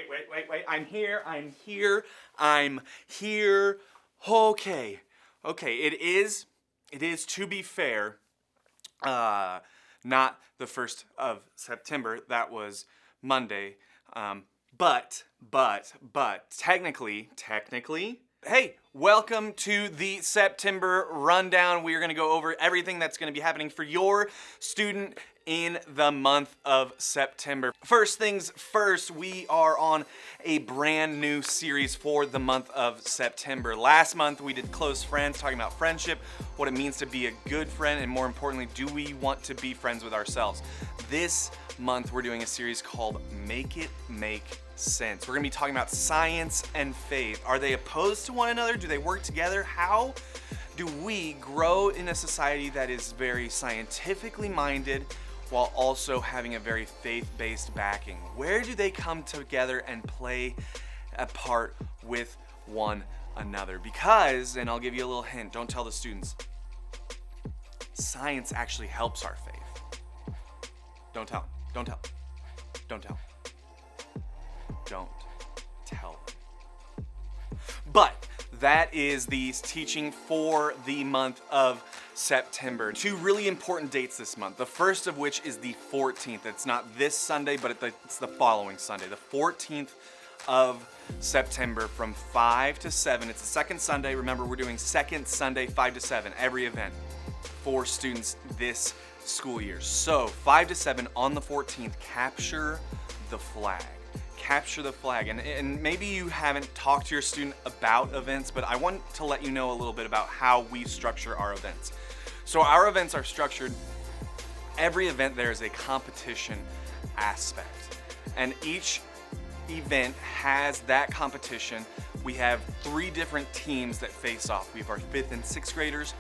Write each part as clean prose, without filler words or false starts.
Wait. I'm here. Okay. It is to be fair, not the 1st of September. That was Monday. But technically, hey, welcome to the September Rundown. We are going to go over everything that's going to be happening for your student in the month of September. First things first, we are on a brand new series for the month of September. Last month, we did Close Friends, talking about friendship, what it means to be a good friend, and more importantly, do we want to be friends with ourselves? This month, we're doing a series called Make It Make Sense. We're gonna be talking about science and faith. Are they opposed to one another? Do they work together? How do we grow in a society that is very scientifically minded while also having a very faith-based backing? Where do they come together and play a part with one another? Because, and I'll give you a little hint, don't tell the students, science actually helps our faith. Don't tell. But that is the teaching for the month of September. Two really important dates this month. The first of which is the 14th. It's not this Sunday, but it's the following Sunday. The 14th of September from 5 to 7. It's the second Sunday. Remember, we're doing second Sunday, 5 to 7, every event for students this school year. So 5 to 7 on the 14th, capture the flag. Capture the flag. And maybe you haven't talked to your student about events, but I want to let you know a little bit about how we structure our events. So our events are structured, every event there is a competition aspect. And each event has that competition. We have 3 different teams that face off. We have our 5th and 6th graders,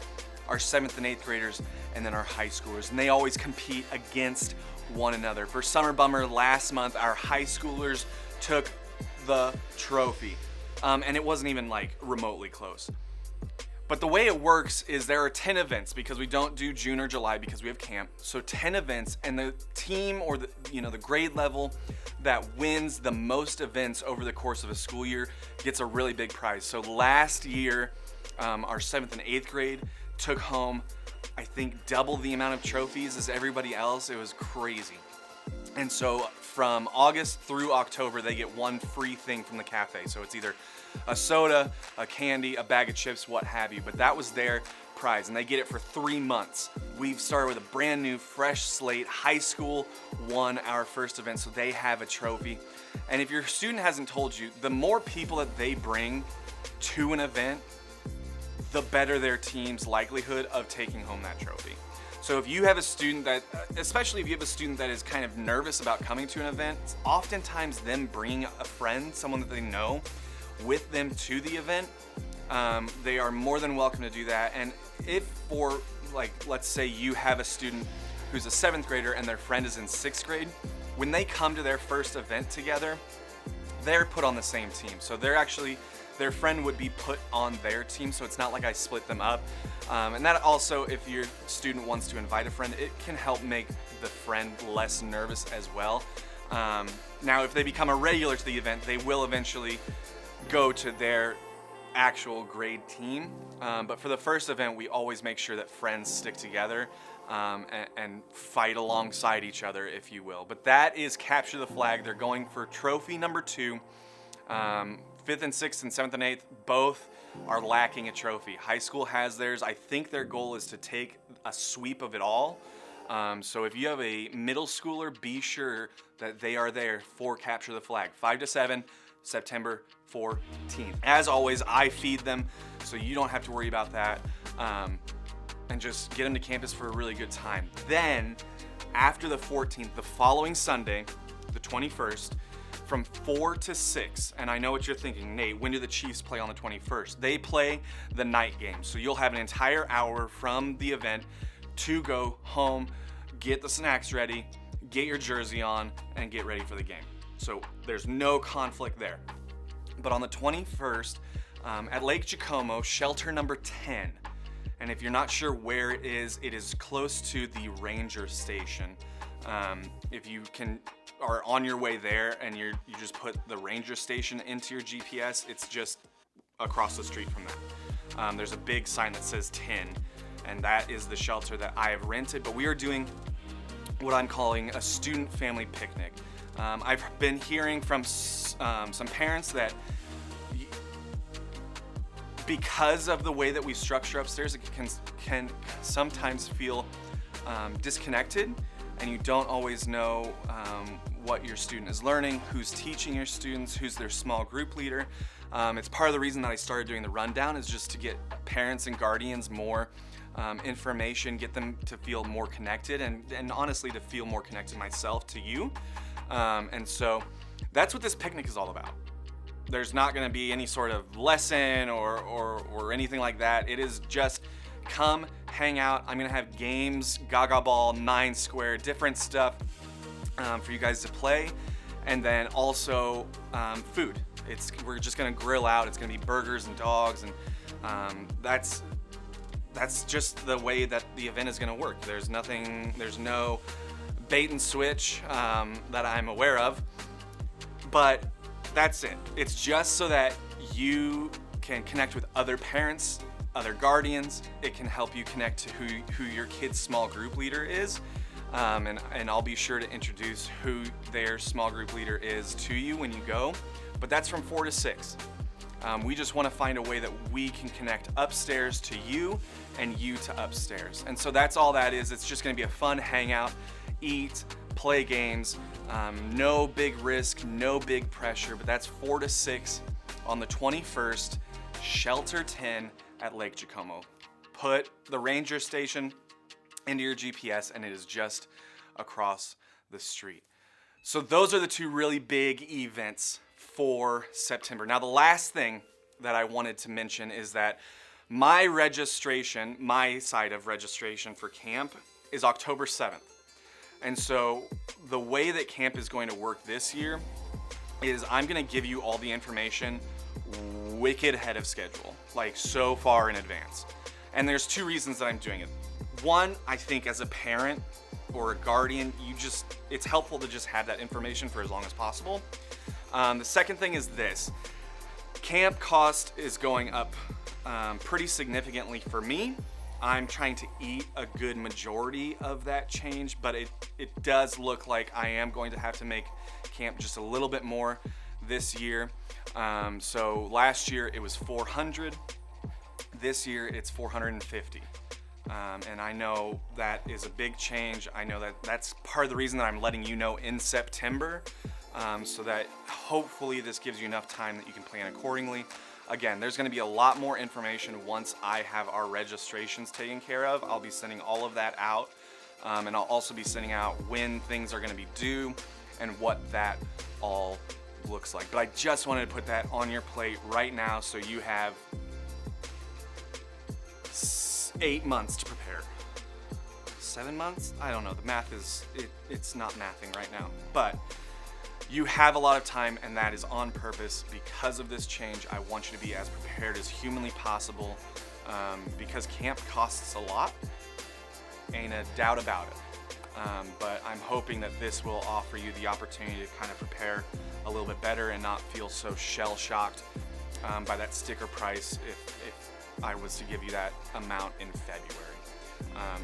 our 7th and 8th graders, and then our high schoolers. And they always compete against one another. For Summer Bummer last month, our high schoolers took the trophy. And it wasn't even like remotely close. But the way it works is there are 10 events because we don't do June or July because we have camp. So 10 events, and the team or the grade level that wins the most events over the course of a school year gets a really big prize. So last year, our 7th and 8th grade took home, I think, double the amount of trophies as everybody else. It was crazy. And so from August through October, they get one free thing from the cafe. So it's either a soda, a candy, a bag of chips, what have you. But that was their prize, and they get it for 3 months. We've started with a brand new, fresh slate. High school won our first event, so they have a trophy. And if your student hasn't told you, the more people that they bring to an event, the better their team's likelihood of taking home that trophy. So if you have a student that, especially if you have a student that is kind of nervous about coming to an event, oftentimes them bringing a friend, someone that they know, with them to the event, they are more than welcome to do that. And if for, like, let's say you have a student who's a 7th grader and their friend is in 6th grade, when they come to their first event together, they're put on the same team. So their friend would be put on their team, so it's not like I split them up. And that also, if your student wants to invite a friend, it can help make the friend less nervous as well. Now, if they become a regular to the event, they will eventually go to their actual grade team. But for the first event, we always make sure that friends stick together and fight alongside each other, if you will. But that is Capture the Flag. They're going for trophy number 2. 5th and 6th and 7th and 8th, both are lacking a trophy. High school has theirs. I think their goal is to take a sweep of it all. So if you have a middle schooler, be sure that they are there for Capture the Flag. 5 to 7, September 14th. As always, I feed them, so you don't have to worry about that. And just get them to campus for a really good time. Then, after the 14th, the following Sunday, the 21st, from 4 to 6, and I know what you're thinking, Nate, when do the Chiefs play on the 21st? They play the night game, so you'll have an entire hour from the event to go home, get the snacks ready, get your jersey on, and get ready for the game. So there's no conflict there. But on the 21st, at Lake Jacomo, shelter number 10, and if you're not sure where it is close to the ranger station. If you can are on your way there and you just put the ranger station into your GPS, it's just across the street from that. There's a big sign that says 10, and that is the shelter that I have rented, but we are doing what I'm calling a student family picnic. I've been hearing from some parents that because of the way that we structure upstairs, it can sometimes feel disconnected, and you don't always know what your student is learning, who's teaching your students, who's their small group leader. It's part of the reason that I started doing the rundown, is just to get parents and guardians more information, get them to feel more connected, and honestly to feel more connected myself to you. And so that's what this picnic is all about. There's not going to be any sort of lesson or anything like that. It is just come, hang out. I'm going to have games, Gaga Ball, 9 Square, different stuff for you guys to play. And then also food. We're just going to grill out. It's going to be burgers and dogs, and that's just the way that the event is going to work. There's no bait and switch that I'm aware of, but that's it. It's just so that you can connect with other parents, other guardians. It can help you connect to who your kid's small group leader is. And I'll be sure to introduce who their small group leader is to you when you go. But that's from 4 to 6. We just want to find a way that we can connect upstairs to you and you to upstairs. And so that's all that is. It's just going to be a fun hangout, eat, play games, no big risk, no big pressure, but that's 4 to 6 on the 21st, Shelter 10 at Lake Jacomo. Put the ranger station into your GPS and it is just across the street. So those are the 2 really big events for September. Now the last thing that I wanted to mention is that my side of registration for camp is October 7th. And so the way that camp is going to work this year is I'm going to give you all the information wicked ahead of schedule, like so far in advance. And there's 2 reasons that I'm doing it. One, I think as a parent or a guardian, it's helpful to just have that information for as long as possible. The second thing is this. Camp cost is going up pretty significantly for me. I'm trying to eat a good majority of that change, but it does look like I am going to have to make camp just a little bit more this year. So last year it was $400. This year it's $450. And I know that is a big change. I know that that's part of the reason that I'm letting you know in September, so that hopefully this gives you enough time that you can plan accordingly. Again, there's going to be a lot more information once I have our registrations taken care of. I'll be sending all of that out, and I'll also be sending out when things are going to be due and what that all looks like. But I just wanted to put that on your plate right now so you have 8 months to prepare. 7 months? I don't know. The math it's not mathing right now. But you have a lot of time, and that is on purpose. Because of this change, I want you to be as prepared as humanly possible, because camp costs a lot, ain't a doubt about it. But I'm hoping that this will offer you the opportunity to kind of prepare a little bit better and not feel so shell-shocked by that sticker price if I was to give you that amount in February.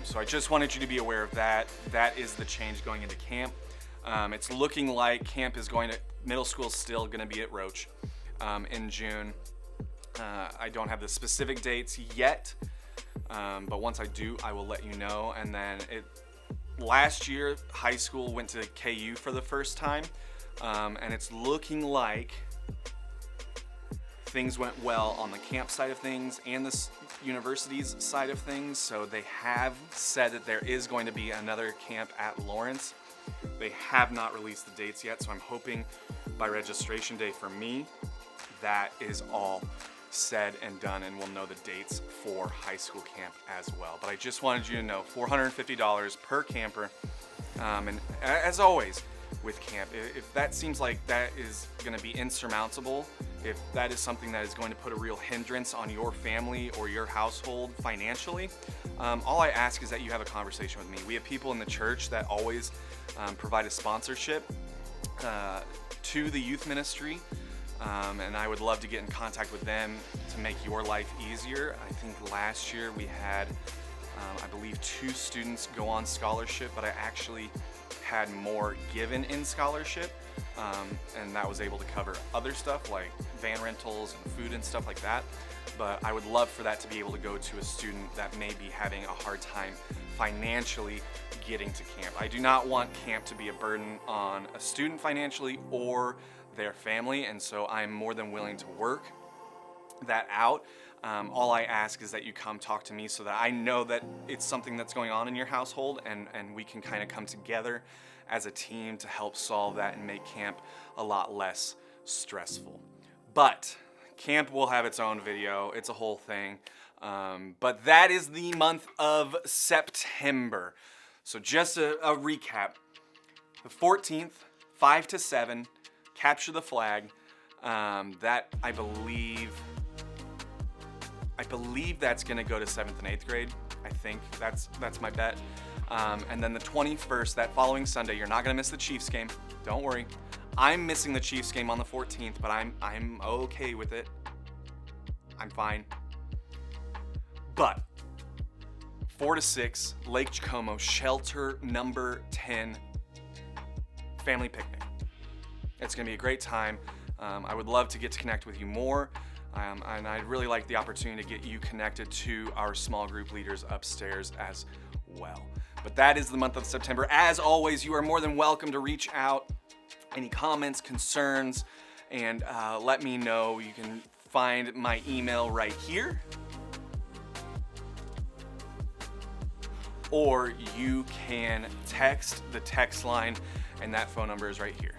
So I just wanted you to be aware of that. That is the change going into camp. It's looking like camp is middle school is still going to be at Roach in June. I don't have the specific dates yet, but once I do, I will let you know. And then last year, high school went to KU for the first time, and it's looking like things went well on the camp side of things and the university's side of things. So they have said that there is going to be another camp at Lawrence. They have not released the dates yet, so I'm hoping by registration day for me, that is all said and done, and we'll know the dates for high school camp as well. But I just wanted you to know, $450 per camper. And as always with camp, if that seems like that is going to be insurmountable, if that is something that is going to put a real hindrance on your family or your household financially, all I ask is that you have a conversation with me. We have people in the church that always provide a sponsorship to the youth ministry, and I would love to get in contact with them to make your life easier. I think last year we had, I believe, 2 students go on scholarship, but I actually had more given in scholarship, and that was able to cover other stuff like van rentals and food and stuff like that. But I would love for that to be able to go to a student that may be having a hard time financially getting to camp. I do not want camp to be a burden on a student financially or their family, and so I'm more than willing to work that out. All I ask is that you come talk to me so that I know that it's something that's going on in your household, and we can kind of come together as a team to help solve that and make camp a lot less stressful. But camp will have its own video. It's a whole thing. But that is the month of September. So just a recap. The 14th, 5 to 7, capture the flag. That I believe that's gonna go to 7th and 8th grade. I think that's my bet. And then the 21st, that following Sunday, you're not gonna miss the Chiefs game. Don't worry. I'm missing the Chiefs game on the 14th, but I'm okay with it. I'm fine. But 4 to 6, Lake Jacomo, shelter number 10, family picnic. It's gonna be a great time. I would love to get to connect with you more. And I'd really like the opportunity to get you connected to our small group leaders upstairs as well. But that is the month of September. As always, you are more than welcome to reach out. Any comments, concerns, and let me know. You can find my email right here, or you can text the text line, and that phone number is right here.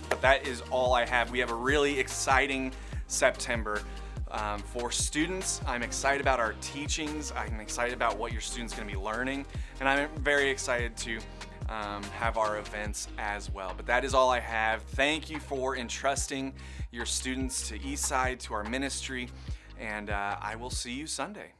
But that is all I have. We have a really exciting September for students. I'm excited about our teachings. I'm excited about what your students are going to be learning, and I'm very excited to have our events as well. But that is all I have. Thank you for entrusting your students to Eastside, to our ministry, and I will see you Sunday.